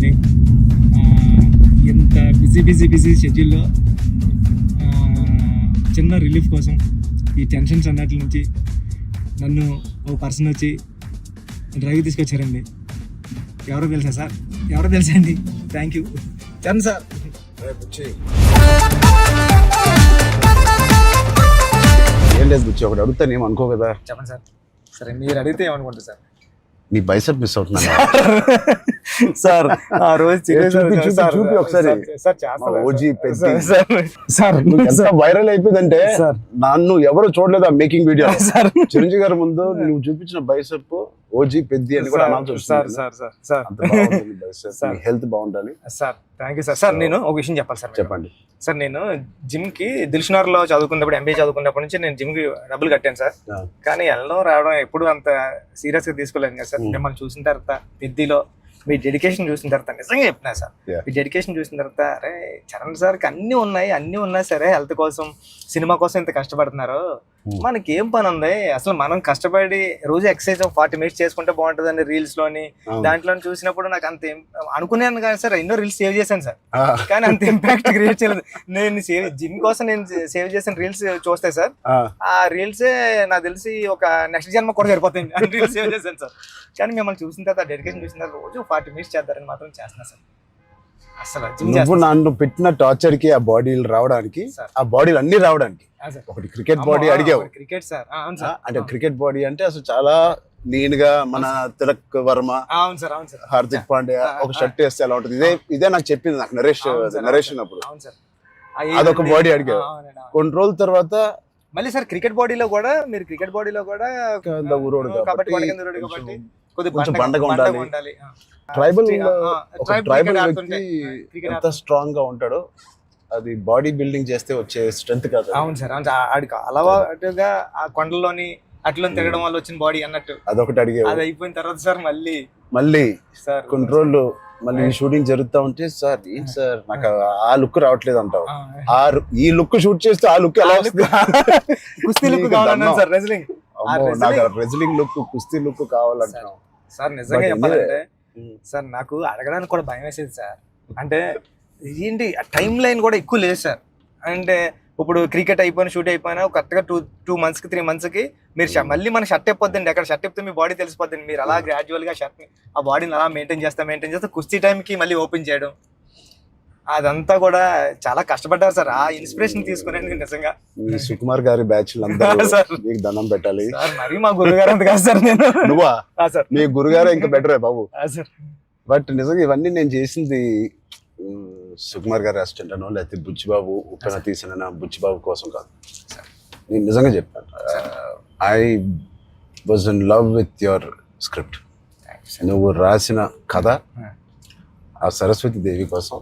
అండి. ఎంత బిజీ షెడ్యూల్లో చిన్న రిలీఫ్ కోసం ఈ టెన్షన్స్ అన్నట్ల నుంచి నన్ను ఓ పర్సన్ వచ్చి డ్రైవ్ తీసుకొచ్చారండి. ఎవరో తెలుసా సార్? ఎవరో తెలుసా అండి? Thank you Charan sir. ఏం లేదు బుచ్చి, ఒకటి అడుగుతాను ఏం అనుకో కదా. చెప్పండి సార్. సరే మీరు అడిగితే ఏమనుకుంటారు సార్? నీ బైసెప్ మిస్ అవుతున్నా సార్. ఆ రోజు చూపి ఒకసారి. ఓజీ వైరల్ అయిపోయిందంటే నన్ను ఎవరు చూడలేదు ఆ మేకింగ్ వీడియో. చిరంజీవి గారి ముందు నువ్వు చూపించిన బైసెప్ ఓజీ పెద్ది అని కూడా అనౌన్స్ చేస్తుంది. హెల్త్ బాగుండాలి sir. Thank you sir. Sir నేను ఒక విషయం చెప్పాలి సార్. చెప్పండి సార్. నేను జిమ్ కి దిల్షునగర్ లో చదువుకున్నప్పుడు, ఎంబీఏ చదువుకున్నప్పటి నుంచి నేను జిమ్ కి డబ్బులు కట్టాను సార్. కానీ వెళ్ళడం రావడం ఎప్పుడు అంత సీరియస్ గా తీసుకోలేదు కదా సార్. మిమ్మల్ని చూసిన తర్వాత పెద్దిలో మీ డెడికేషన్ చూసిన తర్వాత నిజంగా చెప్పినా సార్, మీ డెడికేషన్ చూసిన తర్వాత అరే చరణ్ సార్కి అన్నీ ఉన్నాయి సరే, హెల్త్ కోసం సినిమా కోసం ఇంత కష్టపడుతున్నారు, మనకి ఏం పని ఉంది అసలు? మనం కష్టపడి రోజు ఎక్సర్సైజ్ 40 minutes చేసుకుంటే బాగుంటుందండి రీల్స్ లోని దాంట్లో చూసినప్పుడు నాకు అంత అనుకున్నాను కానీ సార్, ఎన్నో రీల్స్ సేవ్ చేశాను సార్, కానీ అంత ఇంపాక్ట్ క్రియేట్ చేయలేదు. నేను జిమ్ కోసం నేను సేవ్ చేసిన రీల్స్ చూస్తే సార్, ఆ రీల్సే నాకు తెలిసి ఒక నెక్స్ట్ జన్మ కూడా సరిపోతుంది రీల్స్ సేవ్ చేశాను సార్. కానీ మిమ్మల్ని చూసిన తర్వాత డెడికేషన్ చూసిన తర్వాత రోజు 40 minutes చేద్దారని మాత్రం చేస్తున్నా సార్. అసలు నువ్వు నన్ను పెట్టిన టార్చర్ కి ఆ బాడీలు రావడానికి, ఆ బాడీలు అన్ని రావడానికి ఒకటి క్రికెట్ బాడీ అడిగావు. క్రికెట్ సార్ అంటే క్రికెట్ బాడీ అంటే అసలు చాలా లీన్ గా మన తిలక్ వర్మ, హార్దిక్ పాండ్యా ఒక షర్ట్ వేస్తే ఎలా ఉంటుంది, ఇదే నాకు చెప్పింది నాకు నరేషన్ అప్పుడు. అదొక బాడీ అడిగావు. కొన్ని రోజుల తర్వాత మళ్ళీ సార్ క్రికెట్ బాడీలో కూడా మీరు కొంచెం బండగా ఉండాలి. ట్రైబల్ వ్యక్తి ఎంత స్ట్రాంగ్ గా ఉంటాడో అది బాడీ బిల్డింగ్ చేస్తే వచ్చే స్ట్రెంత్ కాదు. అవును సార్. ఆడికి అలవాటుగా ఆ కొండలోని అట్లా తిరగడం వల్ల వచ్చిన బాడీ అన్నట్టు అదొకటి అడిగే. అది అయిపోయిన తర్వాత సార్ మళ్ళీ సార్ కొన్ని రోజులు మళ్ళీ షూటింగ్ జరుగుతా ఉంటే సార్ ఏంటి సార్ నాకు ఆ లుక్ రావట్లేదు అంటావు. ఈ లుక్ షూట్ చేస్తే ఆ లుక్ ఎలా వస్తుంది? కుస్తీ లుక్ కావాలన్నాను సార్. నాకు రెజ్లింగ్ లుక్, కుస్తీ లుక్ కావాలంటున్నావు సార్. నిజంగా చెప్పాలంటే సార్ నాకు అడగడానికి కూడా భయం వేసేది సార్. అంటే ఏంటి టైం లైన్ కూడా ఎక్కువ లేదు సార్. అంటే ఇప్పుడు క్రికెట్ అయిపోయినా షూట్ అయిపోయినా కరెక్ట్గా 2 months కి 3 months కి మీరు మళ్ళీ మన షర్ట్ అయిపోద్దండి. అక్కడ షర్ట్ అయిపోతే మీ బాడీ తెలిసిపోద్దండి. మీరు అలా గ్రాడ్యువల్ గా షర్ట్ ఆ బాడీని అలా మెయింటైన్ చేస్తే కుస్తీ టైంకి మళ్ళీ ఓపెన్ చేయడం అదంతా కూడా చాలా కష్టపడ్డారు సార్. ఆ ఇన్స్పిరేషన్ తీసుకునేందుకు నిజంగా సుకుమార్ గారి బ్యాచ్ మీకు దండం పెట్టాలి. మరి మా గురుగారు అంత కాదు సార్. నేను నువ్వా సార్? మీ గురుగారు ఇంకా బెటరే బాబు. బట్ నిజంగా ఇవన్నీ నేను చేసింది సుకుమార్ గారి అసిస్టెంట్ అనో లేకపోతే బుచ్చిబాబు ఉప్పెన తీసిన బుచ్చిబాబు కోసం కాదు. నేను నిజంగా చెప్పాను, I was in love with your script. నువ్వు రాసిన కథ ఆ సరస్వతి దేవి కోసం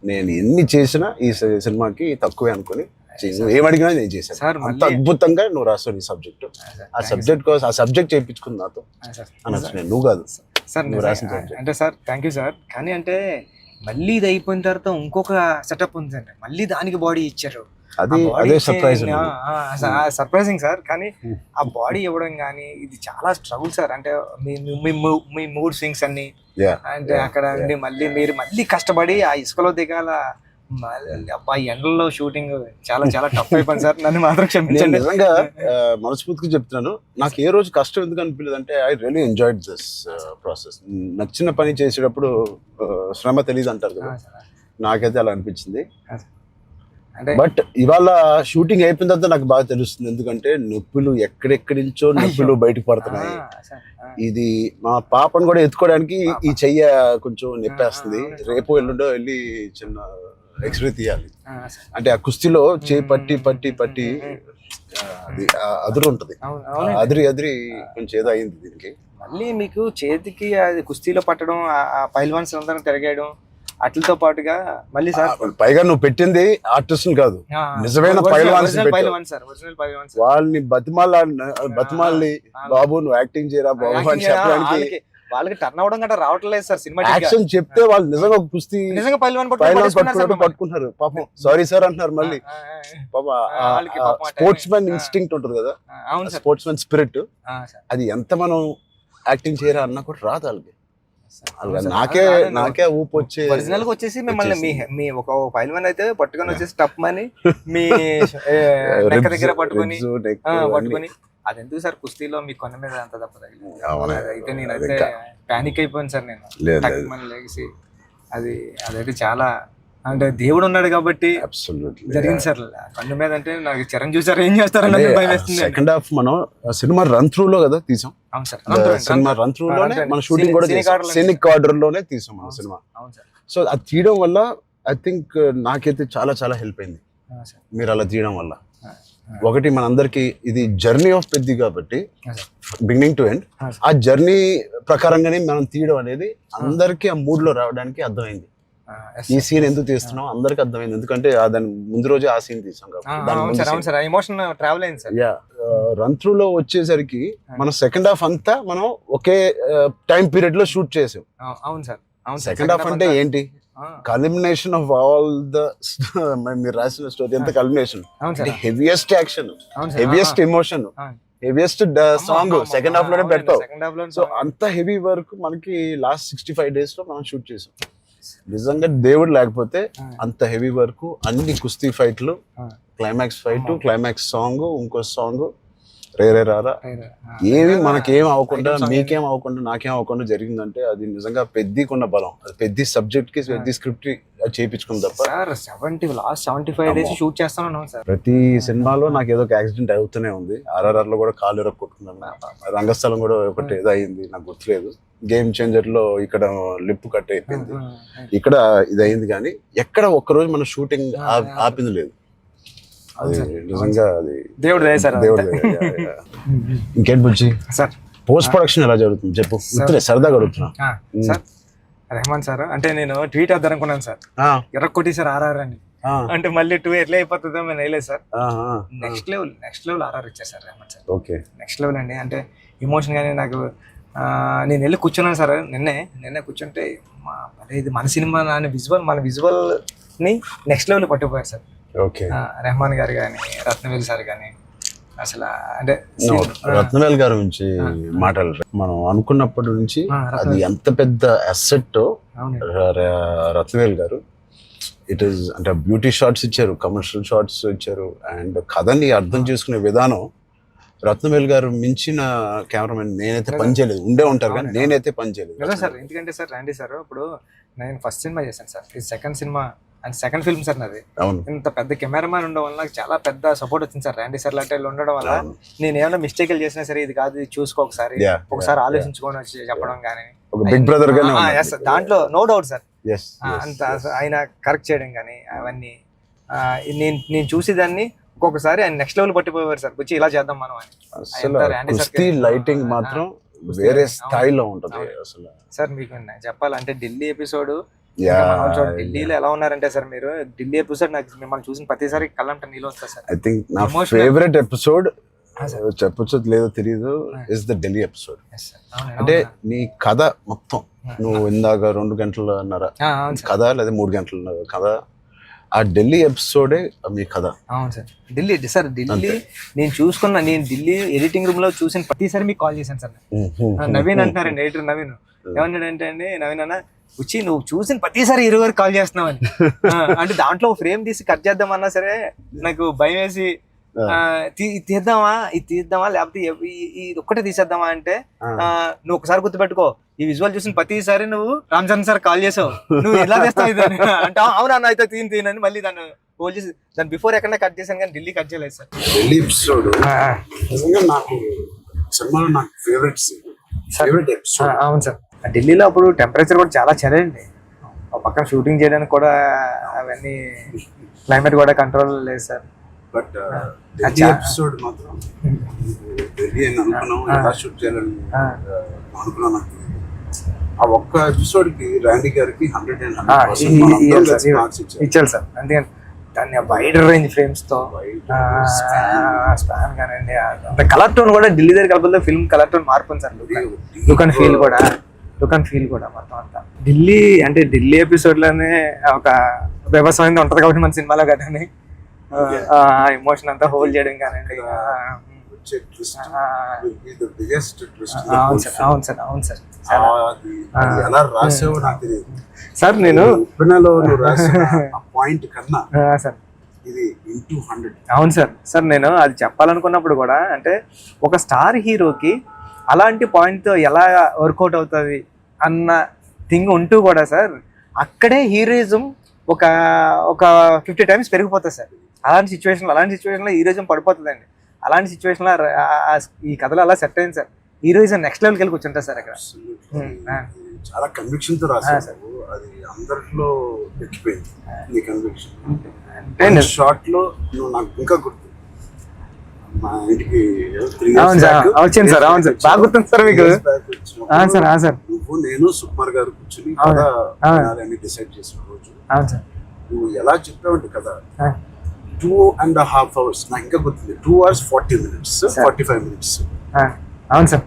నేను ఎన్ని చేసినా ఈ సినిమాకి తక్కువే అనుకుని ఏమడిగినా నేను చేశాను. అంత అద్భుతంగా నువ్వు రాస్తావు నీ సబ్జెక్ట్. ఆ సబ్జెక్ట్ కోసం ఆ సబ్జెక్ట్ చేయించుకుని నాతో అనొచ్చు. నేను నువ్వు కాదు సార్ నువ్వు రాసిన సబ్జెక్ట్. అంటే సార్ థ్యాంక్ యూ సార్. కానీ అంటే మళ్ళీ ఇది అయిపోయిన తర్వాత ఇంకొక సెటప్ ఉంది అండి. మళ్ళీ దానికి బాడీ ఇచ్చారు. అదే సర్ప్రైజింగ్ సార్. కానీ ఆ బాడీ ఇవ్వడం కానీ ఇది చాలా స్ట్రగుల్ సార్. అంటే మీ మూడ్ స్వింగ్స్ అన్ని అంటే అక్కడ మళ్ళీ మీరు మళ్ళీ కష్టపడి ఆ ఇసుకలో దిగాల, అబ్బాయి ఎండల్లో షూటింగ్ చాలా చాలా టఫ్ అయిపోయింది సార్. నన్ను మాత్రం క్షమించండి. నిజంగా మనస్ఫూర్తిగా చెప్తున్నాను, నాకు ఏ రోజు కష్టం ఎందుకు అనిపించలేదు అంటే I really enjoyed this process. నచ్చిన పని చేసేటప్పుడు శ్రమ తెలియదు అంటారు కదా, నాకైతే అలా అనిపించింది. బట్ ఇవాళ షూటింగ్ అయిపోయిన తర్వాత నాకు బాగా తెలుస్తుంది, ఎందుకంటే నొప్పులు ఎక్కడెక్కడి నుంచో నొప్పులు బయటకు పడుతున్నాయి. ఇది మా పాపను కూడా ఎత్తుకోవడానికి ఈ చెయ్య కొంచెం నొప్పేస్తుంది. రేపు ఎల్లుండో వెళ్ళి చిన్న ఎక్స్రే తీయాలి. అంటే ఆ కుస్తీలో చేయి పట్టి అది అదురు ఉంటది, అదిరి కొంచెం ఏదో అయింది దీనికి. మళ్ళీ మీకు చేతికి అది కుస్తీలో పట్టడం, ఆ పైల్వాన్స్ అందరం తిరగేయడం అట్లతో పాటుగా మళ్ళీ సార్ పైగా నువ్వు పెట్టింది ఆర్టిస్ట్ కాదు, నిజమైన పైల్వాన్స్. వాళ్ళని బతిమాలి బాబు నువ్వు యాక్టింగ్ చేయరా బాబు అని చెప్పడానికి వాళ్ళకి టర్న్ అవడం గట్రా రావట్లేదు సార్. సినిమా యాక్షన్ చెప్తే వాళ్ళు నిజంగా కుస్తీ నిజంగా పైల్వాన్ పట్టుకుంటున్నారు. పాపం సారీ సార్ అంటున్నారు. మళ్ళీ స్పోర్ట్స్ మ్యాన్ ఇన్స్టింక్ట్ ఉంటుంది కదా, స్పోర్ట్స్ మ్యాన్ స్పిరిట్, అది ఎంత మనం యాక్టింగ్ చేయరా అన్నా కూడా రాదు వాళ్ళకి. నాకే ఊపు వచ్చి ఒరిజినల్ గా వచ్చేసి మిమ్మల్ని మీ ఒక ఫైల్ మన్ అయితే పట్టుకొని వచ్చేసి టప్ మని మీ నెక్క దగ్గర పట్టుకొని అది ఎందుకు సార్ కుస్తీలో మీ కొన్న మీద అంత తప్ప అయితే నేనైతే పానిక్ అయిపోయాను సార్ నేను లేచి అదైతే చాలా అంటే దేవుడు ఉన్నాడు కాబట్టి జరిగింది సార్ కన్ను మీద అంటే నాకు చిరంజీవి సార్ ఏం చేస్తారని భయం వేస్తుంది. సెకండ్ హాఫ్ మనం సినిమా రన్ త్రూ లో కదా తీసాం. అవును సార్, సినిమా రన్ త్రూ లోనే మన షూటింగ్ కూడా సీనిక్ ఆర్డర్ లోనే తీసాం మన సినిమా. అవును సార్. సో అది తీయడం వల్ల ఐ థింక్ నాకైతే చాలా చాలా హెల్ప్ అయింది మీరు అలా తీయడం వల్ల. ఒకటి మనందరికి ఇది జర్నీ ఆఫ్ పెద్ది కాబట్టి బిగినింగ్ టు ఎండ్ ఆ జర్నీ ప్రకారంగానే మనం తీయడం అనేది అందరికి ఆ మూడ్ లో రావడానికి అర్థమైంది. ఈ సీన్ ఎందుకు తీస్తున్నాం అందరికి అర్థమైంది, ఎందుకంటే దాని ముందు రోజే ఆ సీన్ తీసాం కాబట్టి. రన్ త్రూ లో వచ్చేసరికి మన సెకండ్ హాఫ్ అంతా మనం ఒకే టైం పీరియడ్ లో షూట్ చేసాం. అవును సార్. సెకండ్ హాఫ్ అంటే ఏంటి, కల్మినేషన్ ఆఫ్ ఆల్ ద మీరు రాసిన స్టోరీ అంతా culmination, heaviest action, heaviest emotion, heaviest song second half లోనే పెడతాం. సో అంత హెవీ వర్క్ మనకి లాస్ట్ 65 days లో మనం షూట్ చేసాం. నిజంగా దేవుడు లేకపోతే అంత హెవీ వర్క్, అన్ని కుస్తీ ఫైట్లు, క్లైమాక్స్ ఫైట్, క్లైమాక్స్ సాంగ్, ఇంకో సాంగ్ రే రే రారా ఏమి మనకేం అవ్వకుండా మీకేం అవ్వకుండా నాకేం అవ్వకుండా జరిగిందంటే అది నిజంగా పెద్దకున్న బలం. అది పెద్ద సబ్జెక్ట్ కి పెద్ద స్క్రిప్ట్ చేయించుకుంది తప్ప. లాస్ట్ 75 days షూట్ చేస్తాను సార్. ప్రతి సినిమాలో నాకు ఏదో ఒక యాక్సిడెంట్ అవుతూనే ఉంది. RRR లో కూడా కాలు ఎరక్కొట్టుకున్నాను, రంగస్థలం కూడా ఒకటి ఏదో అయింది నాకు గుర్తులేదు. గేమ్ చేంజర్ లో ఇక్కడ లిప్ కట్ అయిపోయింది, ఇక్కడ ఇది అయింది. కానీ ఎక్కడ ఒక్కరోజు మన షూటింగ్ ఆపింది లేదు. అది నిజంగా అది దేవుడు. ఇంకేంటి బుజ్జి సార్ పోస్ట్ ప్రొడక్షన్ ఎలా జరుగుతుంది చెప్పు, సరదాగా అడుగుతున్నా. సార్ రెహమాన్ సార్ అంటే నేను ట్వీట్ వేద్దాం అనుకున్నాను సార్, ఎర్రకొట్టి సార్ RRR అని. అంటే మళ్ళీ 2 ఎట్లా అయిపోతుందో నేను వేయలేదు సార్. నెక్స్ట్ లెవెల్ RRR ఇచ్చారు sir Rahman sir. Okay, next level అండి. అంటే ఎమోషన్ కానీ నాకు నేను వెళ్ళి కూర్చున్నాను సార్. నిన్నే కూర్చుంటే ఇది మన సినిమా మన విజువల్ ని నెక్స్ట్ లెవెల్ పట్టుకుపోయారు సార్. ఓకే, రెహమాన్ గారు కానీ, రత్నవేల్ సార్ కానీ. అసలు అంటే రత్నవేల్ గారి నుంచి మాట్లాడారు. మనం అనుకున్నప్పటి నుంచి అది ఎంత పెద్ద అసెట్ రత్నవేల్ గారు. ఇట్ ఈస్ అంటే బ్యూటీ షాట్స్ ఇచ్చారు, కమర్షియల్ షాట్స్ ఇచ్చారు, అండ్ కథని అర్థం చేసుకునే విధానం. రత్నవేల్ గారు మించిన కెమెరామెన్ నేనైతే పని చేయలేదు. ఉండే ఉంటారు కానీ నేనైతే పని చేయలేదు సార్. ఎందుకంటే సార్ రండి సార్, ఇప్పుడు నేను ఫస్ట్ సినిమా చేశాను సార్, ఇది second cinema and second film sir నాది. ఇంత పెద్ద కెమెరామ్యాన్ ఉండడం వల్ల నాకు చాలా పెద్ద సపోర్ట్ వచ్చింది సార్. ర్యాండీ సార్ లాంటి ఉండడం వల్ల నేను ఏమైనా మిస్టేక్లు చేసినా సరే ఇది కాదు, ఇది చూసుకో ఒకసారి ఆలోచించుకొని వచ్చి చెప్పడం కానీ, బిగ్ బ్రదర్ దాంట్లో నో డౌట్ సార్. అంత ఆయన కరెక్ట్ చేయడం కానీ అవన్నీ నేను చూసి దాన్ని ఒక్కొక్కసారి ఆయన నెక్స్ట్ లెవెల్ పట్టిపోయారు సార్. వచ్చి ఇలా చేద్దాం మనం అని. లైటింగ్ మాత్రం వేరే స్థాయిలో ఉంటుంది అసలు. సార్ మీకు చెప్పాలంటే ఢిల్లీ ఎపిసోడ్, ఢిల్లీలో ఎలా ఉన్నారంటే సార్ మీరు ఢిల్లీ ఎపిసోడ్ నాకు మిమ్మల్ని చూసిన ప్రతిసారి కళ్ళంట నీళ్ళు వస్తారు సార్. ఐ థింక్ నా ఫేవరెట్ ఎపిసోడ్ చెప్పొచ్చు లేదో తెలియదు ఇస్ ద ఢిల్లీ ఎపిసోడ్. అంటే నీ కథ మొత్తం నువ్వు ఇందాక 2 గంటలన్నర కథ లేదా 3 గంటల కథ, ఆ ఢిల్లీ ఎపిసోడే మీ కథ. అవును సార్. ఢిల్లీ నేను ఢిల్లీ ఎడిటింగ్ రూమ్ లో చూసిన ప్రతిసారి మీకు కాల్ చేశాను సార్. నవీన్ అంటారండి, ఎడిటర్ నవీన్. ఏమన్నాడంటే అండి, నవీన్ అన్న వచ్చి నువ్వు చూసిన ప్రతిసారి 20 కాల్ చేస్తున్నావు అని. అంటే దాంట్లో ఫ్రేమ్ తీసి కట్ చేద్దామన్నా సరే నాకు భయం వేసి ఇది తీద్దామా లేకపోతే ఇది ఒక్కటే తీసేద్దామా అంటే, నువ్వు ఒకసారి గుర్తుపెట్టుకో, ఈ విజువల్ చూసిన ప్రతిసారి నువ్వు రామ్ చరణ్ సార్ కాల్ చేసావు, నువ్వు ఎలా చేస్తావు ఇది అంటే అవునా అయితే తీనని మళ్ళీ దాన్ని హోల్డ్ చేసి దాని బిఫోర్ ఎక్కడ కట్ చేశాను కానీ ఢిల్లీ కట్ చేయలేదు సార్. ఢిల్లీ ఎపిసోడ్ నాకు సినిమాలో నాకు ఫేవరెట్ ఎపిసోడ్. అవును సార్. ఢిల్లీలో అప్పుడు టెంపరేచర్ కూడా చాలా చలండి, పక్కన షూటింగ్ చేయడానికి కూడా అవన్నీ క్లైమేట్ కూడా కంట్రోల్ లేదు సార్. బట్ ఢిల్లీ ఎపిసోడ్ మాత్రం ఢిల్లీ అని అనుకున్నాం, ఎలా షూట్ చేయాలని అనుకున్నాను. ఆ ఒక్క ఎపిసోడ్ కి ర్యాండీ గారికి 100% మార్క్స్ ఇచ్చారు సార్. అందుకని దాన్ని వైడ్ రేంజ్ ఫ్రేమ్స్ తో స్పాన్ కానండి, అంత కలర్ టోన్ కూడా ఢిల్లీ దగ్గర కలపలతో ఫిల్మ్ కలర్ టోన్ మార్పు సార్. లుక్ అండ్ ఫీల్ కూడా మొత్తం అంతా ఢిల్లీ అంటే ఢిల్లీ ఎపిసోడ్ లోనే ఒక వ్యవసాయం ఉంటది కాబట్టి మన సినిమాలో కదా ఎమోషన్ అంతా హోల్డ్ చేయడం కానండి. వచ్చే ట్విస్ట్ ఆ, will be the biggest twist in the అవును whole సార్ film. అవును సార్ అవును సార్ అది ఎలా రాసావో నాకు తెలియదు. సార్ నేను ఉప్పెనలో నువ్వు రాసిన ఆ పాయింట్ కన్నా సార్ ఇది ఇంటూ 100. అవును సార్ సార్ నేను అది చెప్పాలనుకున్నప్పుడు కూడా అంటే ఒక స్టార్ హీరోకి అలాంటి పాయింట్తో ఎలా వర్కౌట్ అవుతుంది అన్న థింగ్ ఉంటూ కూడా సార్ అక్కడే హీరోయిజం ఒక ఒక 50 times పెరిగిపోతుంది సార్. అలాంటి సిచ్యువేషన్లో హీరోయిజం పడిపోతుందండి. అలాంటి సిచ్యువేషన్లో ఈ కథలో అలా సెట్ అయింది సార్. హీరోయిజం నెక్స్ట్ లెవెల్కి వెళ్ళి కూర్చుంటారు సార్ అక్కడ. చాలా కన్విక్షన్ తో రాసావు. అది అందరిలో ఎక్కిపోయింది నీ కన్విక్షన్. అంటే షార్ట్ లో నువ్వు నాకు ఇంకా గుర్తు, మా ఇంటికి అవును సార్ వచ్చింది సార్. అవును సార్ బాగా గుర్తుంది సార్ మీకు. సార్ నువ్వు నేను సుకుమార్ గారు కూర్చుని కథ అని డిసైడ్ చేసిన రోజు అవును సార్ నువ్వు ఎలా చెప్పావంటే కదా 2.5 hours నాకు ఇంకా గుర్తుంది. 2 hours 40 minutes 45 minutes. అవును సార్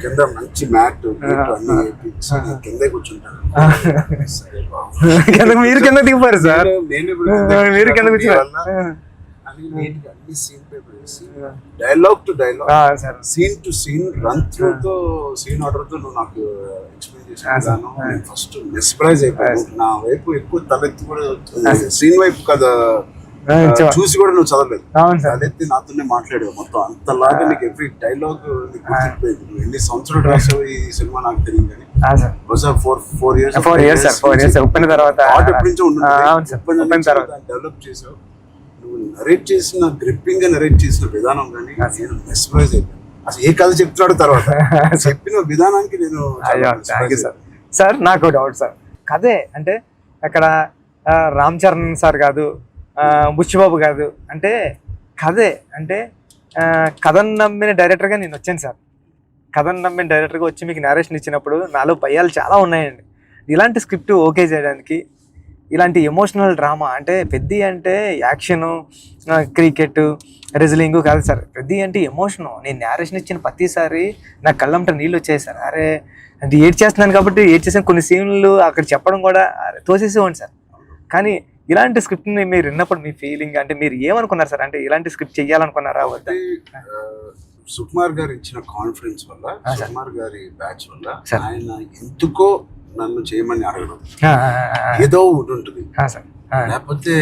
కింద మంచి మ్యాట్ అన్ని వేయించి కిందే కూర్చుంటాను. మీరు కింద దిగిపోయారు సార్. మీరు కింద అన్ని సీన్ పేపర్ వేసి dialogue to dialogue scene to scene run through తో సీన్ ఆర్డర్ తో నువ్వు నాకు ఎక్స్ప్లెయిన్ చేసాను. నేను ఫస్ట్ మెస్ప్రైజ్ అయిపోయాను. నా వైపు ఎక్కువ తలెత్తి కూడా సీన్ వైపు కదా చూసి కూడా నువ్వు చదవలేదు. తలెత్తి నాతోనే మాట్లాడావు మొత్తం. అంతలాగా నీకు ఎవ్రీ డైలాగ్ గుర్తిపోయింది. నువ్వు ఎన్ని సంవత్సరాలు రాసావు ఈ సినిమా నాకు తెలియదు కానీ four years ఉప్పిన తర్వాత డెవలప్ చేసావు. నువ్వు నరేట్ చేసిన గ్రిప్పింగ్ గా నరేట్ చేసిన విధానం కానీ నేను మెస్ప్రైజ్ అయిపోయాను. అసలు ఏ కథ చెప్తున్నాడు తర్వాత చెప్పిన విధానానికి నేను సార్. నాకు డౌట్ సార్, కథే అంటే అక్కడ రామ్ చరణ్ సార్ కాదు, బుచ్చిబాబు కాదు, అంటే కథే అంటే కథను నమ్మిన డైరెక్టర్గా నేను వచ్చాను సార్. కథను నమ్మిన డైరెక్టర్గా వచ్చి మీకు నేరేషన్ ఇచ్చినప్పుడు నాలో భయాలు చాలా ఉన్నాయండి. ఇలాంటి స్క్రిప్ట్ ఓకే చేయడానికి, ఇలాంటి ఎమోషనల్ డ్రామా అంటే పెద్ది అంటే యాక్షను, క్రికెట్, రెజ్లింగ్ కాదు సార్. పెద్ది అంటే ఎమోషను. నేను నేరేషన్ ఇచ్చిన ప్రతిసారి నా కళ్ళంట నీళ్ళు వచ్చాయి సార్. అరే అంటే ఏడ్ చేస్తున్నాను కాబట్టి ఏడ్ చేసిన కొన్ని సీన్లు అక్కడ చెప్పడం కూడా తోసేసేవాడి సార్. కానీ ఇలాంటి స్క్రిప్ట్ని మీరు విన్నప్పుడు మీ ఫీలింగ్ అంటే మీరు ఏమనుకున్నారు సార్? అంటే ఇలాంటి స్క్రిప్ట్ చెయ్యాలనుకున్నారా వద్దా? సుకుమార్ గారు ఇచ్చిన కాన్ఫిడెన్స్ వల్ల, సుకుమార్ గారి బ్యాచ్ వల్ల ఆయన ఎందుకో నన్ను చేయమని అడగడం ఏదో ఒకటి ఉంటుంది. లేకపోతే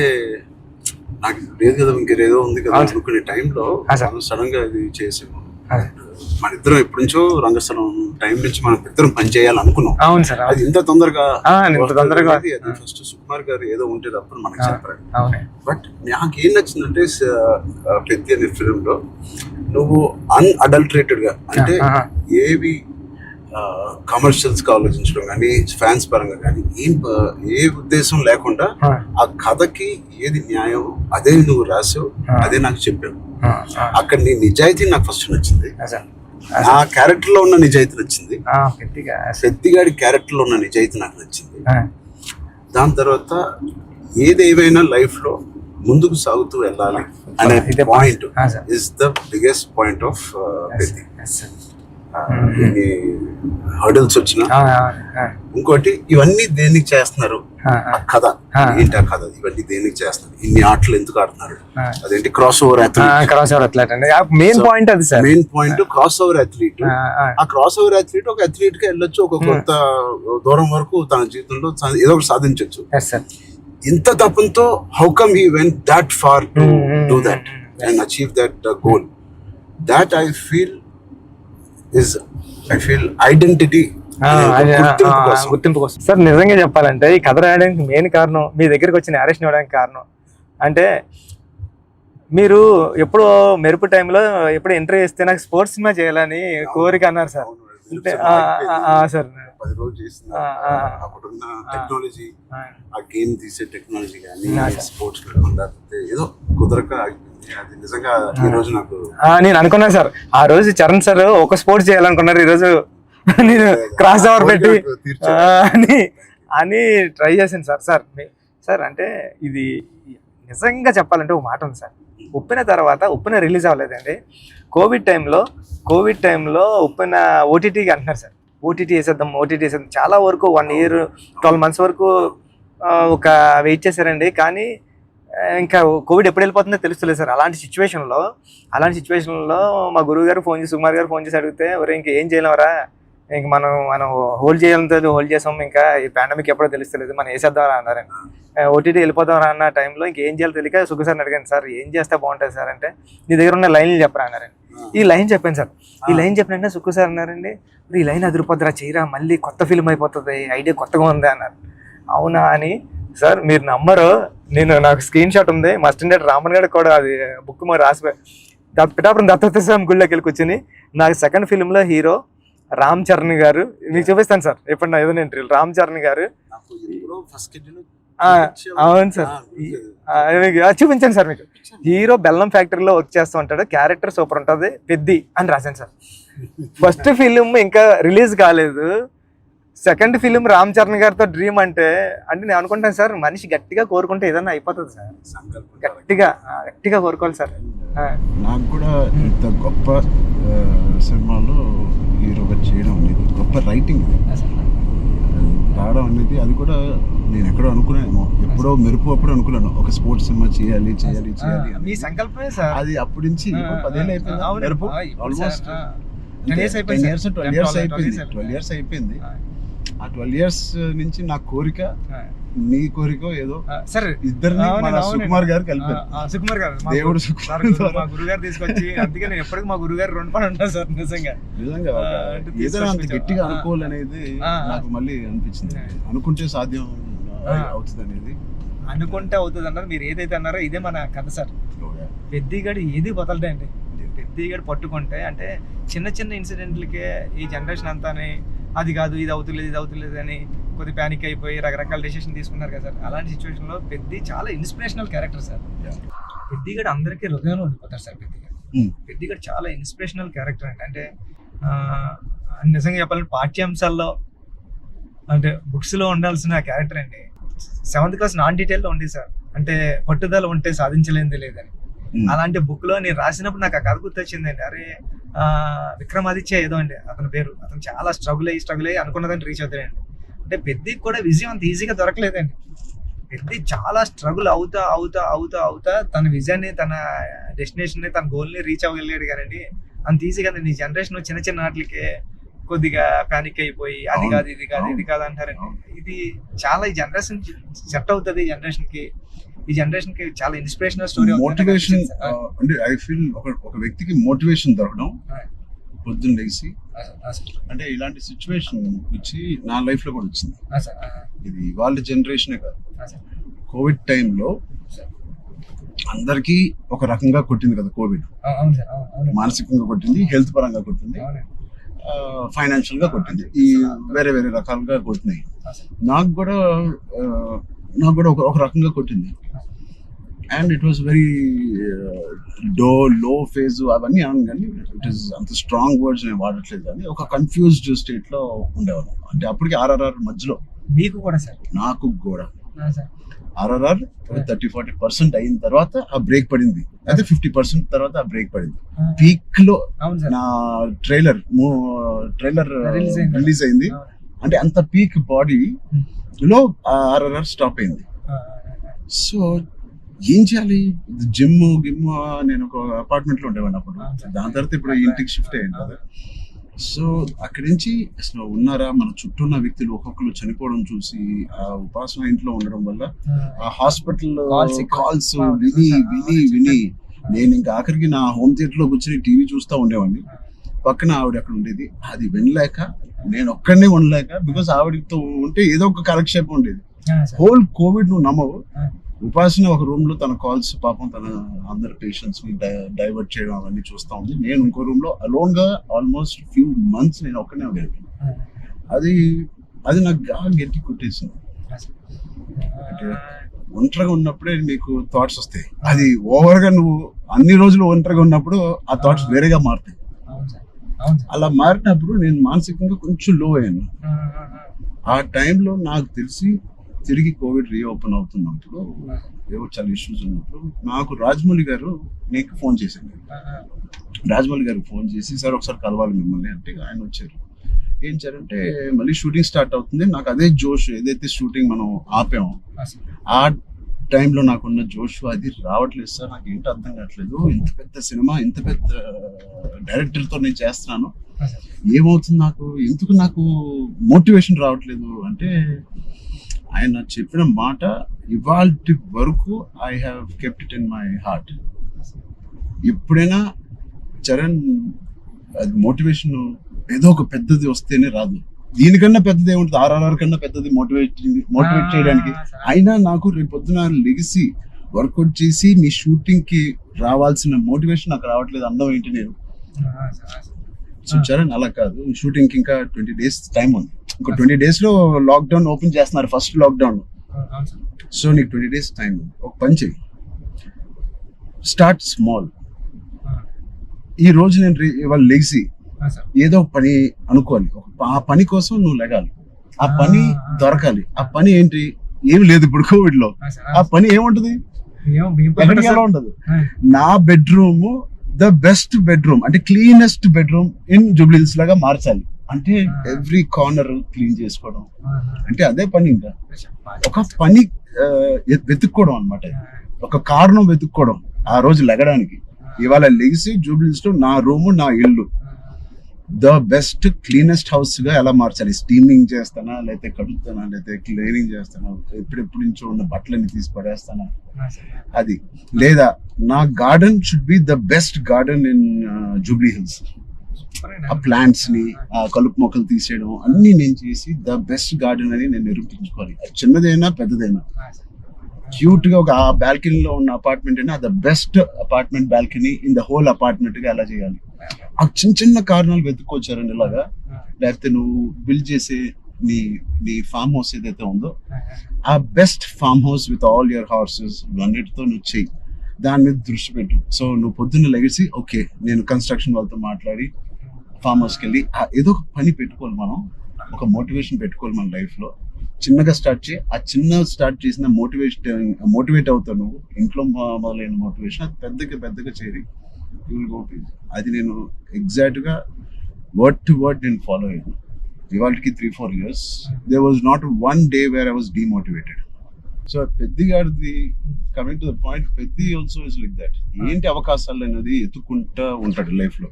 నాకు లేదు కదా ఇంకేదో ఉంది కదా అనుకునే టైంలో సడన్ గా ఇది చేసాము. మన ఇద్దరం ఎప్పటి నుంచో రంగస్థలం టైం నుంచి మనం ఇద్దరం పని చేయాలనుకున్నాం. అవును సార్. అది ఇంత తొందరగా ఫస్ట్ సుకుమార్ గారు ఏదో ఉంటే తప్పని మనకి చెప్పారు. బట్ నాకు ఏం నచ్చిందంటే పెద్ద అనే ఫిల్మ్ లో నువ్వు అన్అడల్టరేటెడ్ గా అంటే ఏవి కమర్షియల్స్ గా ఆలోచించడం కానీ ఫ్యాన్స్ పరంగా కానీ ఏ ఉద్దేశం లేకుండా ఆ కథకి ఏది న్యాయం అదే నువ్వు రాసావు, అదే నాకు చెప్పావు. అక్కడ నీ నిజాయితీ నాకు ఫస్ట్ నచ్చింది. నా క్యారెక్టర్ లో ఉన్న నిజాయితీ నచ్చింది. పెద్దిగాడి క్యారెక్టర్ లో ఉన్న నిజాయితీ నాకు నచ్చింది. దాని తర్వాత ఏదేమైనా లైఫ్ లో ముందుకు సాగుతూ వెళ్ళాలి అనే point is the biggest point of Peddi. Hurdles వచ్చిన ఇంకోటి ఇవన్నీ దేనికి చేస్తున్నారు, ఆ కథ ఏంటి, ఆ కథ ఇవన్నీ దేనికి చేస్తున్నారు, ఇన్ని ఆటలు ఎందుకు ఆడుతున్నారు, అదేంటి cross over athlete. Main point అది sir. Main point cross over athlete. ఆ క్రాస్ ఓవర్ అథ్లీట్ ఒక అథ్లీట్ గా వెళ్ళొచ్చు, ఒక కొంత దూరం వరకు తన జీవితంలో ఏదో ఒకటి సాధించవచ్చు. ఇంత తపంతో how come he went that far to do that and achieve that goal. That I feel identity, గుర్తింపు కోసం. సార్ నిజంగా చెప్పాలంటే ఈ కథ రాయడానికి మెయిన్ కారణం, మీ దగ్గరికి వచ్చి నేరేషన్ ఇవ్వడానికి కారణం అంటే మీరు ఎప్పుడో మెరుపు టైంలో ఎప్పుడు ఎంట్రీ చేస్తే నాకు స్పోర్ట్స్ సినిమా చేయాలని కోరిక అన్నారు సార్. అంటే సార్ 10 రోజులు చేసిన అప్పుడున్న టెక్నాలజీ, ఆ గేమ్ తీసే టెక్నాలజీ కానీ స్పోర్ట్స్ లేకపోతే ఏదో కుదరక అది నిజంగా ఈ రోజు నాకు నేను అనుకున్నాను సార్. ఆ రోజు చరణ్ సార్ ఒక స్పోర్ట్స్ చేయాలనుకున్నారు, ఈ రోజు నేను క్రాస్ ఓవర్ పెట్టి అని ట్రై చేశాను సార్. సార్ అంటే ఇది నిజంగా చెప్పాలంటే ఒక మాట ఉంది సార్. ఉప్పిన తర్వాత ఉప్పిన రిలీజ్ అవ్వలేదండి. కోవిడ్ టైంలో ఉప్పిన ఓటీటీకి అంటున్నారు సార్. ఓటీటీ వేసేద్దాం. చాలా వరకు 1 year 12 months వరకు ఒక వెయిట్ చేశారండి. కానీ ఇంకా కోవిడ్ ఎప్పుడు వెళ్ళిపోతుందో తెలుస్తలేదు సార్. అలాంటి సిచ్యువేషన్లో మా గురువు గారు ఫోన్ చేసి, సుకుమార్ గారు ఫోన్ చేసి అడిగితే, ఒరే ఇంక ఏం చేయలేమరా, ఇంక మనం హోల్డ్ చేసాం, ఇంకా ఈ పాండమిక్ ఎప్పుడో తెలుస్తలేదు, మనం వేసేద్దాం అన్నారండి. ఓటీటీ వెళ్ళిపోదాం అన్న టైంలో ఇంకేం చేయాలో తెలియక సుఖ సార్ని అడిగాను, సార్ ఏం చేస్తే బాగుంటుంది సార్ అంటే, నీ దగ్గర ఉన్న లైన్లు చెప్పరా అన్నారండి. ఈ లైన్ చెప్పాను సార్. ఈ లైన్ చెప్పినంటే సుఖ సార్ అన్నారండి, ఈ లైన్ అదిరిపోద్దురా, చేయరా, మళ్ళీ కొత్త ఫిల్మ్ అయిపోతుంది, ఐడియా కొత్తగా ఉంది అన్నారు. అవునా అని సార్ మీరు నమ్మరు, నాకు స్క్రీన్ షాట్ ఉంది, మా స్టాండర్డ్ రామన్ గారికి కూడా అది బుక్ మరి రాసిపోయి పిఠాపురం దత్తత స్వామి గుళ్ళోకి వెళ్ళి కూర్చొని, నాకు సెకండ్ ఫిల్మ్లో హీరో రామ్ చరణ్ గారు, మీకు చూపిస్తాను సార్ ఎప్పుడు నా ఏదైనా ఇంటర్వ్యూ, రామ్ చరణ్ గారు. అవును సార్, చూపించాను సార్ మీకు. హీరో బెల్లం ఫ్యాక్టరీలో వర్క్ చేస్తూ ఉంటాడు, క్యారెక్టర్ సూపర్ ఉంటుంది, పెద్ది అని రాశాను సార్. ఫస్ట్ ఫిలిం ఇంకా రిలీజ్ కాలేదు, సెకండ్ ఫిలిం రామ్ చరణ్ గారితో డ్రీమ్ అంటే నేను అనుకుంటాను సార్, మనిషి గట్టిగా కోరుకుంటే ఏదన్నా అయిపోతుంది సార్, గట్టిగా కోరుకోవాలి సార్. నాకు కూడా ఇంత గొప్ప సినిమాలో హీరోగా చేయడం అనేది, గొప్ప రైటింగ్ రావడం అనేది, అది కూడా నేను ఎక్కడో అనుకున్నాను, ఎప్పుడో మెరుపు అప్పుడు అనుకున్నాను ఒక స్పోర్ట్స్ సినిమా చేయాలి మీ సంకల్పమే సార్ అది. అప్పటి నుంచి 10 ఏళ్ళు అయిపోయింది మెరుపు, ఆల్మోస్ట్ 12 years అయిపోయింది. ఆ 12 years నుంచి నా కోరిక, నీ కోరిక ఏదో సరే ఇద్దరిని సుకుమార్ గారు కలిపారు. సుకుమార్ గారు దేవుడు మా గురుగారు తీసుకొచ్చి, అందుకే నేను ఎప్పటికీ మా గురుగారు 2 పని ఉంటాను సార్. నిజంగా ఏదైనా అంత గట్టిగా అనుకోవాలనేది నాకు మళ్ళీ అనిపించింది. అనుకుంటే సాధ్యం అవుతుంది అనేది, అనుకుంటే అవుతుంది అన్నారు. మీరు ఏదైతే అన్నారో ఇదే మన కథ సార్. పెద్దిగాడు ఏది వదలడండి, పెద్దిగాడు పట్టుకుంటే అంటే చిన్న చిన్న ఇన్సిడెంట్లకే ఈ జనరేషన్ అంతానే అది కాదు, ఇది అవుతులేదు అని కొద్ది ప్యానిక్ అయిపోయి రకరకాల డెసిషన్ తీసుకున్నారు కదా సార్. అలాంటి సిచ్యువేషన్లో పెద్ది చాలా ఇన్స్పిరేషనల్ క్యారెక్టర్ సార్. పెద్దిగాడు అందరికీ హృదయంలో ఉండిపోతారు సార్. పెద్దిగాడు చాలా ఇన్స్పిరేషనల్ క్యారెక్టర్ అంటే నిజంగా చెప్పాలంటే పాఠ్యాంశాల్లో అంటే బుక్స్లో ఉండాల్సిన క్యారెక్టర్ అండి. 7th class నాన్ డీటెయిల్లో ఉంది సార్, అంటే పట్టుదల ఉంటే సాధించలేనిది లేదని. అలాంటి బుక్ లో నేను రాసినప్పుడు నాకు ఆ కథ గుర్తొచ్చిందండి. అరే విక్రమాదిత్య ఏదో అండి అతని పేరు, అతను చాలా స్ట్రగుల్ అయ్యి అనుకున్నదాన్ని రీచ్ అవుతాడండి. అంటే పెద్దికి కూడా విజయం అంత ఈజీగా దొరకలేదండి. పెద్ది చాలా స్ట్రగుల్ అవుతా తన విజయాన్ని, తన డెస్టినేషన్ ని, తన గోల్ ని రీచ్ అవ్వగలిగాడు కానీ అంత ఈజీగా ఈ జనరేషన్ చిన్న చిన్న వాటికే కొద్దిగా ప్యానిక్ అయిపోయి అది కాదు ఇది కాదు అంటారండి. ఇది చాలా ఈ జనరేషన్ సెట్ అవుతుంది, ఈ జనరేషన్ కి చాలా ఇన్స్పిరేషనల్ స్టోరీ. మోటివేషన్ అంటే ఐ ఫీల్ ఒక వ్యక్తికి మోటివేషన్ దొరకడం పొద్దున్న లేచి, అంటే ఇలాంటి సిచ్యువేషన్ వచ్చి నా లైఫ్ లో కూడా వచ్చింది. ఇది వాళ్ళ జనరేషనే కాదు, కోవిడ్ టైంలో అందరికీ ఒక రకంగా కొట్టింది కదా కోవిడ్. మానసికంగా కొట్టింది, హెల్త్ పరంగా కొట్టింది, ఫైనాన్షియల్ గా కొట్టింది, ఈ వేరే రకాలుగా కొట్టినాయి. నాకు కూడా ఒక రకంగా కొట్టింది. And it was very low phase అవన్నీ అన్నాను, కానీ ఇట్ ఈస్ అంత స్ట్రాంగ్ వర్డ్స్ నేను వాడట్లేదు, కానీ ఒక కన్ఫ్యూజ్డ్ స్టేట్ లో ఉండేవాళ్ళం. అంటే అప్పటికి RRR మధ్యలో మీకు కూడా సార్, నాకు కూడా RRR 30-40% అయిన తర్వాత ఆ బ్రేక్ పడింది, అయితే 50% తర్వాత ఆ బ్రేక్ పడింది. పీక్ లో నా ట్రైలర్ రిలీజ్ అయింది, అంటే అంత పీక్ బాడీ లో RRR స్టాప్ అయింది. సో ఏం చేయాలి, జిమ్ నేను ఒక అపార్ట్మెంట్ లో ఉండేవాడిని అప్పుడు, దాని తర్వాత ఇప్పుడు ఇంటికి షిఫ్ట్ అయ్యాను కదా. సో అక్కడి నుంచి అసలు ఉన్నారా, మన చుట్టూ ఉన్న వ్యక్తులు ఒక్కొక్కరు చనిపోవడం చూసి ఆ ఉపాసన ఇంట్లో ఉండడం వల్ల ఆ హాస్పిటల్ కాల్స్ విని నేను ఇంకా ఆఖరికి నా హోమ్ థియేటర్ లో కూర్చొని టీవీ చూస్తూ ఉండేవాడిని. పక్కన ఆవిడ అక్కడ ఉండేది, అది వినలేక నేను ఒక్కడనే ఉండలేక, బికాస్ ఆవిడతో ఉంటే ఏదో ఒక కాలక్షేపం ఉండేది. హోల్ కోవిడ్ నువ్వు నమ్మవు, ఉపాసన ఒక రూమ్ లో తన కాల్స్ పాపం తన అందరు పేషెంట్స్ ని డైవర్ట్ చేయడం అవన్నీ చూస్తా ఉంది. నేను ఇంకో రూమ్ లో అలోన్ గా ఆల్మోస్ట్ ఫ్యూ మంత్స్ నేను ఒక్కనే ఉండేది. అది నాకు గట్టి కొట్టేసింది. అంటే ఒంటరిగా ఉన్నప్పుడే మీకు థాట్స్ వస్తాయి, అది ఓవర్ గా నువ్వు అన్ని రోజులు ఒంటరిగా ఉన్నప్పుడు ఆ థాట్స్ వేరేగా మారుతాయి. అలా మారినప్పుడు నేను మానసికంగా కొంచెం లో అయ్యాను. ఆ టైంలో నాకు తెలిసి తిరిగి కోవిడ్ రీఓపెన్ అవుతున్నప్పుడు, ఏవో చాలా ఇష్యూస్ ఉన్నప్పుడు నాకు రాజమౌళి గారు నీకు ఫోన్ చేశాను. రాజమౌళి గారికి ఫోన్ చేసి, సార్ ఒకసారి కలవాలి మిమ్మల్ని అంటే ఆయన వచ్చారు. ఏం చేయాలంటే మళ్ళీ షూటింగ్ స్టార్ట్ అవుతుంది, నాకు అదే జోష్, ఏదైతే షూటింగ్ మనం ఆపామో టైంలో నాకున్న జోష్ అది రావట్లేదు సార్. నాకు ఏంటో అర్థం కావట్లేదు. ఇంత పెద్ద సినిమా, ఇంత పెద్ద డైరెక్టర్తో నేను చేస్తున్నాను, ఏమవుతుంది నాకు, ఎందుకు నాకు మోటివేషన్ రావట్లేదు అంటే ఆయన చెప్పిన మాట ఇవాల్టి వరకు I have kept it in my heart. ఎప్పుడైనా చరణ్ అది మోటివేషన్ ఏదో ఒక పెద్దది వస్తేనే రాదు, దీనికన్నా పెద్దది ఏముంటుంది, ఆర్ఆర్ఆర్ కన్నా పెద్దది మోటివేట్ చేయడానికి. అయినా నాకు రేపు పొద్దున లెగిసి వర్కౌట్ చేసి మీ షూటింగ్ కి రావాల్సిన మోటివేషన్ నాకు రావట్లేదు. అందం ఏంటి నేను. సో చరణ్ అలా కాదు, షూటింగ్ కి ఇంకా 20 days టైం ఉంది. ఇంకో 20 days లో లాక్డౌన్ ఓపెన్ చేస్తున్నారు, ఫస్ట్ లాక్డౌన్. సో నీకు 20 days టైం ఉంది. ఒక పని చెయ్యి, స్టార్ట్ స్మాల్. ఈ రోజు నేను ఇవాళ లెగిసి ఏదో పని అనుకోవాలి, ఆ పని కోసం నువ్వు లెగాలి, ఆ పని దొరకాలి. ఆ పని ఏంటి, ఏమి లేదు ఇప్పుడు కోవిడ్ లో. ఆ పని ఏముంటది, ఎలా ఉండదు. నా బెడ్రూమ్ ద బెస్ట్ బెడ్రూమ్ అంటే క్లీనెస్ట్ బెడ్రూమ్ ఇన్ జూబ్లీహిల్స్ లాగా మార్చాలి. అంటే ఎవ్రీ కార్నర్ క్లీన్ చేసుకోవడం అంటే అదే పని. ఇంకా ఒక పని వెతుక్కోవడం అనమాట, ఒక కారణం వెతుక్కోవడం ఆ రోజు లెగడానికి. ఇవాళ లెగిసి జూబ్లీహిల్స్ లో నా రూము, నా ఇల్లు ద బెస్ట్ క్లీనెస్ట్ హౌస్ గా ఎలా మార్చాలి. స్టీమింగ్ చేస్తానా, లేకపోతే కడుగుతానా, లేకపోతే క్లీనింగ్ చేస్తానా, ఎప్పుడెప్పుడు నుంచో ఉన్న బట్టలన్నీ తీసి పడేస్తానా, అది లేదా నా garden should be the best garden in Jubilee hills. ఆ ప్లాంట్స్ ని, ఆ కలుపు మొక్కలు తీసేయడం అన్ని నేను చేసి ద బెస్ట్ గార్డెన్ అని నేను నిరూపించుకోవాలి. అది చిన్నదైనా పెద్దదైనా. క్యూట్ గా ఒక ఆ బాల్కనీలో ఉన్న అపార్ట్మెంట్ అయినా the best apartment balcony in the whole apartment గా ఎలా చేయాలి. ఆ చిన్న చిన్న కారణాలు వెతుక్కొచ్చారండి ఇలాగా. లేకపోతే నువ్వు బిల్డ్ చేసే నీ ఫామ్ హౌస్ ఏదైతే ఉందో ఆ best farm house with all your horses అన్నిటితో నువ్వు చెయ్యి, దాని మీద దృష్టి పెట్టు. సో నువ్వు పొద్దున్న లెగిసి ఓకే నేను కన్స్ట్రక్షన్ వాళ్ళతో మాట్లాడి ఫామ్ హౌస్కి వెళ్ళి ఏదో ఒక పని పెట్టుకోవాలి, మనం ఒక మోటివేషన్ పెట్టుకోవాలి మన లైఫ్ లో. చిన్నగా స్టార్ట్ చేయి, ఆ చిన్న స్టార్ట్ చేసిన మోటివేట్ అవుతావు నువ్వు. ఇంట్లో మొదలైన మోటివేషన్ అది పెద్దగా చేరి అది నేను ఎగ్జాక్ట్ గా వర్డ్ టు వర్డ్ నేను ఫాలో అయ్యాను. ఇవాళకి 3-4 years there was not one day where I was demotivated. So Peddi గారిది coming to the point, Peddi also is like that. ఏంటి అవకాశాలు అనేది ఎత్తుకుంటా ఉంటాడు లైఫ్ లో.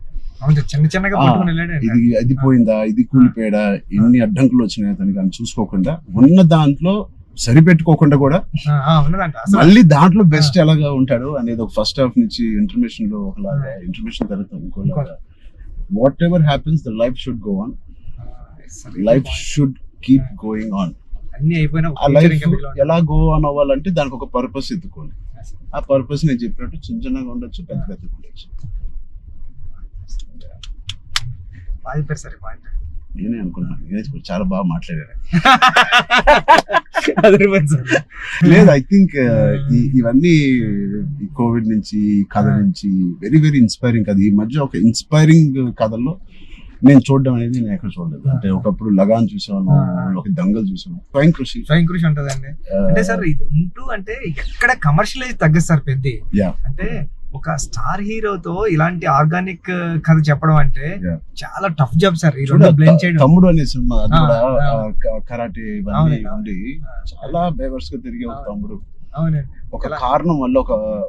ఇది అది పోయిందా, ఇది కూలిపోయాడా, ఎన్ని అడ్డంకులు వచ్చినాయి అతనికి అని చూసుకోకుండా ఉన్న దాంట్లో సరిపెట్టుకోకుండా కూడా మళ్ళీ దాంట్లో బెస్ట్ ఎలాగా ఉంటాడు అనేది ఒక ఫస్ట్ హాఫ్ నుంచి ఇంటర్మిషన్ లో ఒకలాగా, ఇంటర్మిషన్ తర్వాత ఇంకోలాగా. Whatever happens the life should go on, life should keep going on. ఆ లైఫ్ ఎలా గో ఆన్ అవ్వాలంటే దానికి ఒక పర్పస్ ఎత్తుకోండి. ఆ పర్పస్ నేను చెప్పినట్టు చిన్న చిన్నగా ఉండొచ్చు, పెద్ద ఉండొచ్చు. నేనే అనుకున్నాను చాలా బాగా మాట్లాడారు. లేదు ఐ థింక్ ఇవన్నీ కోవిడ్ నుంచి కథ నుంచి వెరీ వెరీ ఇన్స్పైరింగ్ కథ. ఈ మధ్య ఒక ఇన్స్పైరింగ్ కథల్లో నేను చూడడం అనేది నేను ఎక్కడ చూడలేదు. అంటే ఒకప్పుడు లగాన్ చూసాను, ఒక దంగల్ చూసాను, స్వయం కృషి ఉంటదండి. అంటే సార్ ఇది ఉంటూ అంటే ఎక్కడ కమర్షియలైజ్ తగ్గదు సార్ పెద్ద. అంటే ఒక స్టార్ హీరోతో ఇలాంటి ఆర్గానిక్ కథ చెప్పడం అంటే చాలా టఫ్ జాబ్ సార్. ఈ రెండు బ్లెండ్ చేయడం. తమ్ముడు అనే సినిమా అది కూడా కరాటే ఇవన్నీ ఉండి చాలా బేవర్స్ గా తిరిగే ఒక తమ్ముడు ఒక కారణం వల్ల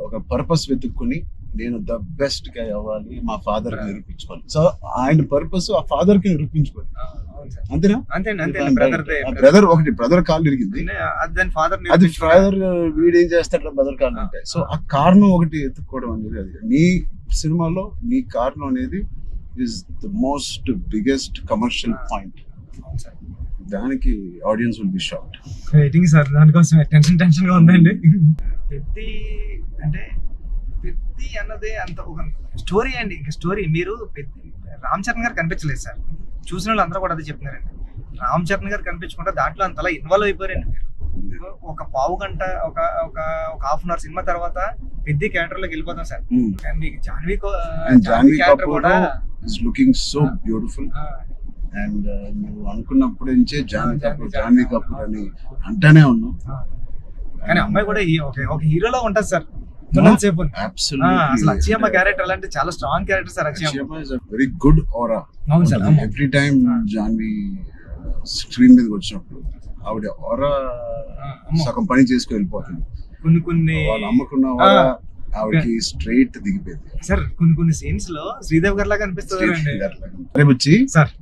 ఒక పర్పస్ వెతుక్కుని నేను ద బెస్ట్ గా అవ్వాలి, మా ఫాదర్ కి నిరూపించుకోవాలి. సో ఆయన పర్పస్ ఆ ఫాదర్ కి నిరూపించుకోవాలి, అంతేనా? బ్రదర్ ఒకటి బ్రదర్ కాళ్ళు ఇరిగింది, అది ఫాదర్ వీడేం చేస్తాడు బ్రదర్ కాళ్ళు అంటే. సో ఆ కారణం ఒకటి ఎత్తుక్కోవడం అనేది, అది నీ సినిమాలో నీ కారణం అనేది is the most biggest commercial point. దానికి audience will be shocked. Waiting sir, దానికోసం టెన్షన్ గా ఉందండి. పెద్ది అంటే పెద్ది అన్నదే అంత ఒక స్టోరీ అండి. ఇంకా స్టోరీ మీరు రామ్ చరణ్ గారు కనిపించలేదు సార్, చూసిన వాళ్ళు అందరూ కూడా అదే చెప్తున్నారండి. రామ్ చరణ్ గారు కనిపించకుండా దాంట్లో అంతలా ఇన్వాల్వ్ అయిపోయారండి మీరు. ఒక పావు గంట ఒక హాఫ్ అన్ అవర్ సినిమా తర్వాత పెద్ద క్యారెక్టర్ లోకి వెళ్ళిపోతాం సార్. మీకు జాన్వీ క్యారెక్టర్ కూడా లుకింగ్ సో బ్యూటిఫుల్. అండ్ నువ్వు అనుకున్నప్పుడు నుంచే జాన్వీ కపూర్ అని అంటానే ఉన్నావు, కానీ అమ్మాయి కూడా ఒక హీరోలా ఉంటది సార్. అక్షయమ్మ క్యారెక్టర్ అంటే చాలా strong character sir. Akshayamma is very good aura. అవును sir. Every time Janhvi screen మీదకి వచ్చినప్పుడు ఆవిడ ఆరా సగం పని చేసుకుని వెళ్ళిపోతుంది. కొన్ని వాళ్ళు అమ్మకున్న వాళ్ళ ఆవిడకి స్ట్రైట్ దిగిపోయింది. సార్ కొన్ని సీన్స్ లో శ్రీదేవి గారి లాగా అనిపిస్తుంది రేపు వచ్చి సార్.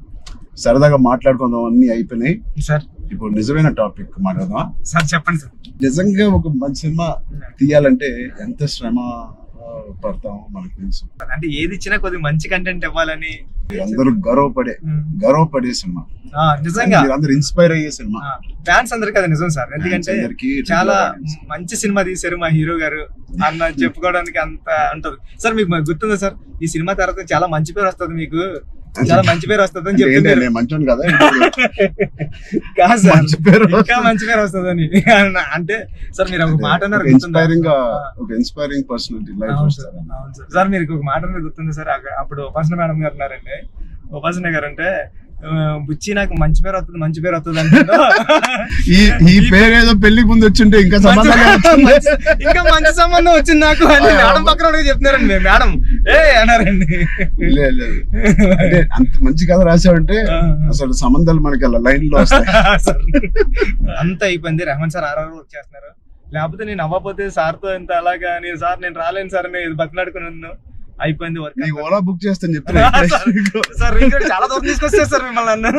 సరదాగా మాట్లాడుకుందాం, అన్ని అయిపోయినాయి. సార్ ఇప్పుడు నిజమైన టాపిక్ మాట్లాడదాం. సార్ చెప్పండి సార్. నిజంగా ఒక మంచి సినిమా తీయాలంటే ఎంత శ్రమ పడతాం మనకు తెలుసు. అంటే ఏది ఇచ్చినా కొద్దిగా మంచి కంటెంట్ ఇవ్వాలని అందరూ గర్వపడే సినిమా, నిజంగా అందరూ ఇన్స్పైర్ అయ్యే సినిమా. ఫ్యాన్స్ అందరికి అది నిజం సార్. ఎందుకంటే చాలా మంచి సినిమా తీశారు మా హీరో గారు అన్న చెప్పుకోవడానికి అంత ఉంటది సార్. మీకు గుర్తుందా సార్, ఈ సినిమా తర్వాత చాలా మంచి పేరు వస్తుంది, మీకు చాలా మంచి పేరు వస్తుంది అని చెప్పింది. మంచి కదా కాదు సార్, ఇంకా మంచి పేరు వస్తుంది అని. అంటే సార్ మీరు ఒక మాట అన్నారు, ఇన్స్పైరింగ్ పర్సనాలిటీ లైఫ్. అవును సార్, మీరు ఒక మాట అన్నారు గుర్తుంది సార్. అప్పుడు ఉపాసన మేడం గారు ఉన్నారండి. ఉపాసన గారు అంటే బుచ్చి నాకు మంచి పేరు వస్తుంది అంటే ఈ పేరు ఏదో పెళ్లికి ముందు వచ్చింటే ఇంకా ఇంకా మంచి సంబంధం వచ్చింది నాకు అని మేడం పక్కన చెప్తున్నారండి. మేడం అన్నారండి. అంటే అంత మంచి కథ రాసావంటే అసలు సంబంధాలు మనకి అలా లైన్ లో వస్తాయి. అంత అయిపోయింది. రెహమాన్ సార్ ఆర్ఆర్ వర్క్ చేస్తున్నారు. లేకపోతే నేను అవ్వకపోతే సార్తో ఎంత అలాగా నేను రాలేను సార్ అని బతిలాడుకున్నాను. అయిపోయింది వర్క్. ఓలా బుక్ చేస్తాను చెప్తున్నా సార్. చాలా దూరం తీసుకొచ్చారు సార్ మిమ్మల్ని.